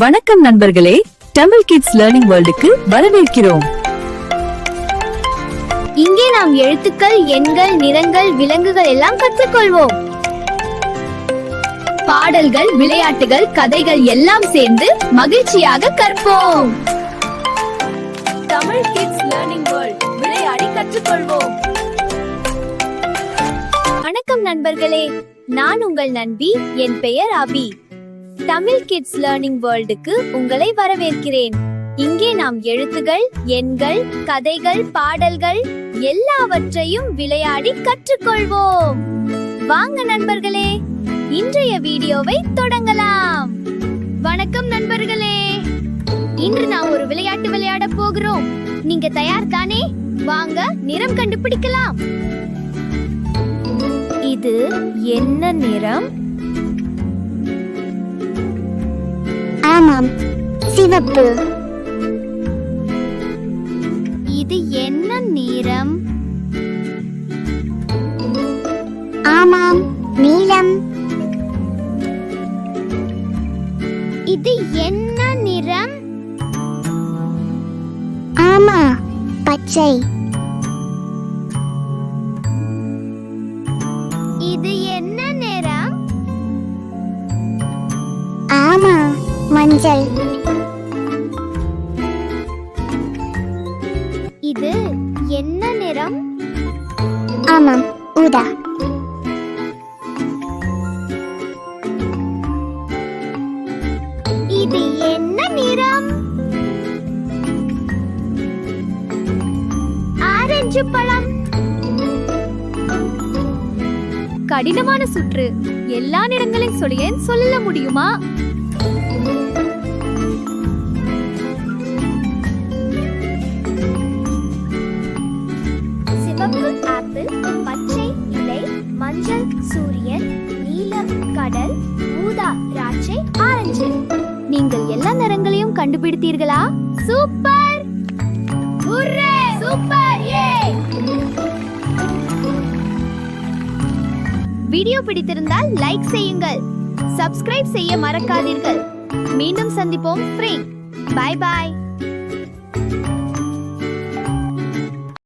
வணக்கம் நண்பர்களே, Tamil kids learning வேர்ல்டுக்கு வரவேற்கிறோம். இங்கே நாம் எழுத்துக்கள், எண்கள், நிறங்கள், விலங்குகள் எல்லாம் கற்றுக்கொள்வோம். பாடல்கள், விளையாட்டுகள், கதைகள் எல்லாம் சேர்ந்து மகிழ்ச்சியாக கற்போம். தமிழ் கிட்ஸ் லேர்னிங் வேர்ல்ட், விளையாடி கற்றுக்கொள்வோம். வணக்கம் நண்பர்களே, நான் உங்கள் நண்பி. என் பெயர் அபி. தமிழ் கிட்ஸ் லேர்னிங் வேர்ல்டுக்கு உங்களை வரவேற்கிறேன். இங்கே நாம் எழுத்துகள், எண்கள், கதைகள், பாடல்கள் எல்லாவற்றையும் விளையாடி கற்றுக்கொள்வோம். வாங்க நண்பர்களே, இன்றைய வீடியோவை தொடங்கலாம். வணக்கம் நண்பர்களே, இன்று நாம் ஒரு விளையாட்டு விளையாட போகிறோம். நீங்க தயார் தானே? வாங்க நிறம் கண்டுபிடிக்கலாம். இது என்ன நிறம்? ஆமாம், சிவப்பு. இது என்ன நிறம்? ஆமாம், நீலம். இது என்ன நிறம்? ஆமா, பச்சை. இது என்ன நிறம்? ஆமா, மஞ்சள். இது என்ன நிறம்? ஆமாம், ஊதா. இது என்ன நிறம்? ஆரஞ்சு பழம். கடினமான சுற்று. எல்லா நிறங்களையும் சொல்ல முடியுமா? சிவப்பு ஆப்பிள், பச்சை இலை, மஞ்சள் சூரியன், நீலம் கடல், ஊதா திராட்சை, ஆரஞ்சு. நீங்கள் எல்லா நிறங்களையும் கண்டுபிடித்தீர்களா? சூப்பர்! ஹூரே! சூப்பர்! யே! வீடியோ பிடித்திருந்தால் லைக் செய்யுங்கள், சப்ஸ்கிரைப் செய்ய மறக்காதீர்கள். மீண்டும் சந்திப்போம். Bye bye.